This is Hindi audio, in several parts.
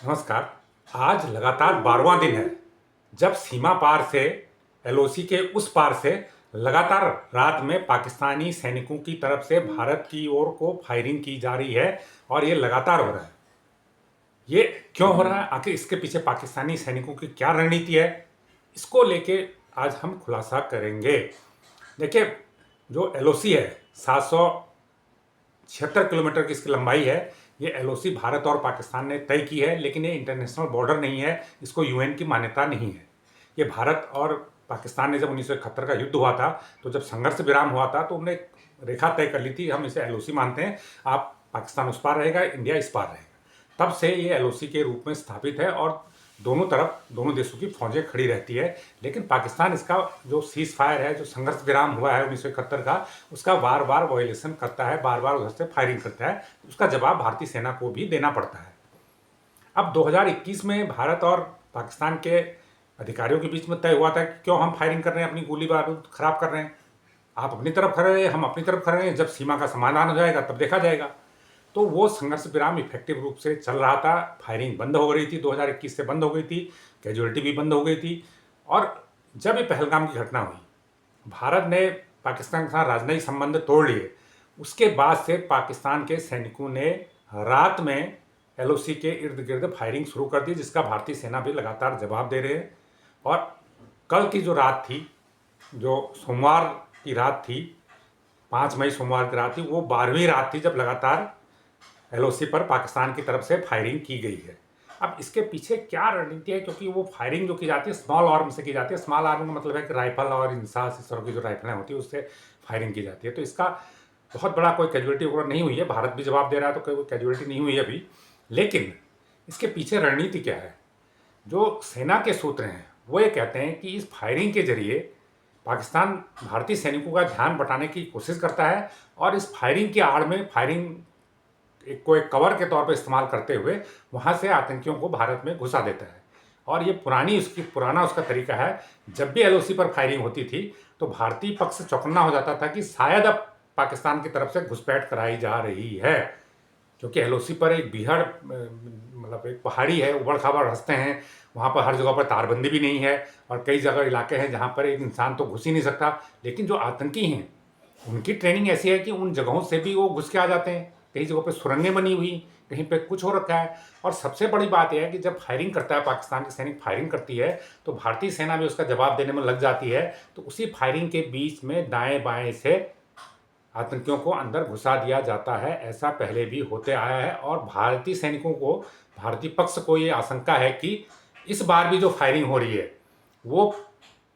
नमस्कार। आज लगातार 12वां दिन है जब सीमा पार से एलओसी के उस पार से लगातार रात में पाकिस्तानी सैनिकों की तरफ से भारत की ओर को फायरिंग की जा रही है और ये लगातार हो रहा है। ये क्यों हो रहा है? आखिर इसके पीछे पाकिस्तानी सैनिकों की क्या रणनीति है? इसको लेके आज हम खुलासा करेंगे। देखिए, जो एलओसी है 776 किलोमीटर की इसकी लंबाई है। ये एलओसी भारत और पाकिस्तान ने तय की है, लेकिन ये इंटरनेशनल बॉर्डर नहीं है, इसको यूएन की मान्यता नहीं है। ये भारत और पाकिस्तान ने जब 1971 का युद्ध हुआ था, तो जब संघर्ष विराम हुआ था, तो उन्होंने रेखा तय कर ली थी, हम इसे एलओसी मानते हैं, आप पाकिस्तान उस पार रहेगा, इंडिया इस पार रहेगा। तब से ये एलओसी के रूप में स्थापित है और दोनों तरफ दोनों देशों की फौजें खड़ी रहती है। लेकिन पाकिस्तान इसका जो सीज फायर है, जो संघर्ष विराम हुआ है 1971 का, उसका बार बार वायोलेशन करता है, बार बार उधर से फायरिंग करता है। उसका जवाब भारतीय सेना को भी देना पड़ता है। अब 2021 में भारत और पाकिस्तान के अधिकारियों के बीच में तय हुआ था कि क्यों हम फायरिंग कर रहे हैं, अपनी गोली बारूद खराब कर रहे हैं। आप अपनी तरफ खड़े हैं, हम अपनी तरफ खड़े हैं, जब सीमा का समाधान हो जाएगा तब देखा जाएगा। तो वो संघर्ष विराम इफेक्टिव रूप से चल रहा था, फायरिंग बंद हो रही थी, 2021 से बंद हो गई थी, कैजुअलिटी भी बंद हो गई थी। और जब ये पहलगाम की घटना हुई, भारत ने पाकिस्तान के साथ राजनयिक संबंध तोड़ लिए। उसके बाद से पाकिस्तान के सैनिकों ने रात में एलओसी के इर्द गिर्द फायरिंग शुरू कर दी, जिसका भारतीय सेना भी लगातार जवाब दे रहे हैं। और कल की जो रात थी, जो सोमवार की रात थी, 5 मई सोमवार की रात थी, वो 12वीं रात थी जब लगातार एलओसी पर पाकिस्तान की तरफ से फायरिंग की गई है। अब इसके पीछे क्या रणनीति है? क्योंकि वो फायरिंग जो की जाती है स्मॉल आर्म से की जाती है। स्मॉल आर्म का मतलब है कि राइफल और इंसास, इस तरह की जो राइफलें होती है, उससे फायरिंग की जाती है। तो इसका बहुत बड़ा कोई कैजुअलिटी वगैरह नहीं हुई है। भारत भी जवाब दे रहा है, तो कोई कैजुअलिटी नहीं हुई है अभी। लेकिन इसके पीछे रणनीति क्या है? जो सेना के सूत्र हैं वो ये कहते हैं कि इस फायरिंग के जरिए पाकिस्तान भारतीय सैनिकों का ध्यान बटाने की कोशिश करता है और इस फायरिंग की आड़ में फायरिंग को एक कवर के तौर पर इस्तेमाल करते हुए वहाँ से आतंकियों को भारत में घुसा देता है। और ये पुराना उसका तरीका है। जब भी एलओसी पर फायरिंग होती थी तो भारतीय पक्ष चौकन्ना हो जाता था कि शायद अब पाकिस्तान की तरफ से घुसपैठ कराई जा रही है, क्योंकि एलओसी पर एक बीहड़ मतलब एक पहाड़ी है, उबड़ खाबड़ रास्ते हैं, वहाँ पर हर जगह पर तारबंदी भी नहीं है और कई जगह इलाके हैं जहाँ पर एक इंसान तो घुस ही नहीं सकता। लेकिन जो आतंकी हैं उनकी ट्रेनिंग ऐसी है कि उन जगहों से भी वो घुस के आ जाते हैं। कई जगहों पे सुरंगें बनी हुई, कहीं पे कुछ हो रखा है। और सबसे बड़ी बात यह है कि जब फायरिंग करता है पाकिस्तान की सैनिक फायरिंग करती है तो भारतीय सेना भी उसका जवाब देने में लग जाती है। तो उसी फायरिंग के बीच में दाएं बाएं से आतंकियों को अंदर घुसा दिया जाता है। ऐसा पहले भी होते आया है और भारतीय सैनिकों को, भारतीय पक्ष को ये आशंका है कि इस बार भी जो फायरिंग हो रही है वो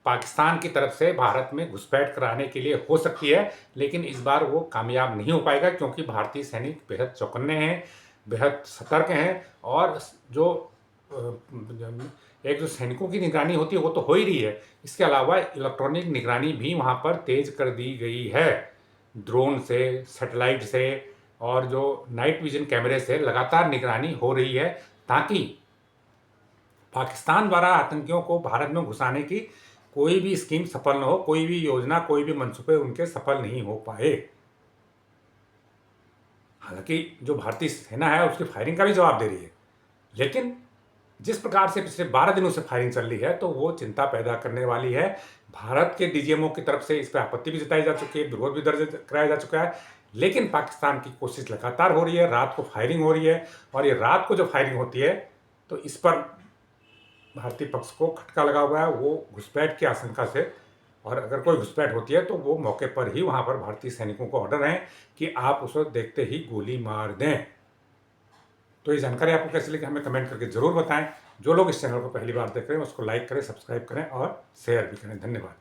पाकिस्तान की तरफ से भारत में घुसपैठ कराने के लिए हो सकती है। लेकिन इस बार वो कामयाब नहीं हो पाएगा, क्योंकि भारतीय सैनिक बेहद चौकन्ने हैं, बेहद सतर्क हैं। और जो एक जो सैनिकों की निगरानी होती है वो तो हो ही रही है, इसके अलावा इलेक्ट्रॉनिक निगरानी भी वहाँ पर तेज कर दी गई है। ड्रोन से, सैटेलाइट से और जो नाइट विजन कैमरे से लगातार निगरानी हो रही है, ताकि पाकिस्तान द्वारा आतंकियों को भारत में घुसाने की कोई भी स्कीम सफल न हो, कोई भी योजना, कोई भी मंसूबे उनके सफल नहीं हो पाए। हालांकि जो भारतीय सेना है उसकी फायरिंग का भी जवाब दे रही है, लेकिन जिस प्रकार से पिछले 12 दिनों से फायरिंग चल रही है तो वो चिंता पैदा करने वाली है। भारत के डीजीएमओ की तरफ से इस पर आपत्ति भी जताई जा चुकी है, विरोध भी दर्ज कराया जा चुका है। लेकिन पाकिस्तान की कोशिश लगातार हो रही है, रात को फायरिंग हो रही है। और ये रात को जो फायरिंग होती है तो इस पर भारतीय पक्ष को खटका लगा हुआ है, वो घुसपैठ की आशंका से। और अगर कोई घुसपैठ होती है तो वो मौके पर ही वहाँ पर भारतीय सैनिकों को ऑर्डर है कि आप उसको देखते ही गोली मार दें। तो ये जानकारी आपको कैसी लगी हमें कमेंट करके ज़रूर बताएं। जो लोग इस चैनल को पहली बार देख रहे हैं उसको लाइक करें, सब्सक्राइब करें और शेयर भी करें। धन्यवाद।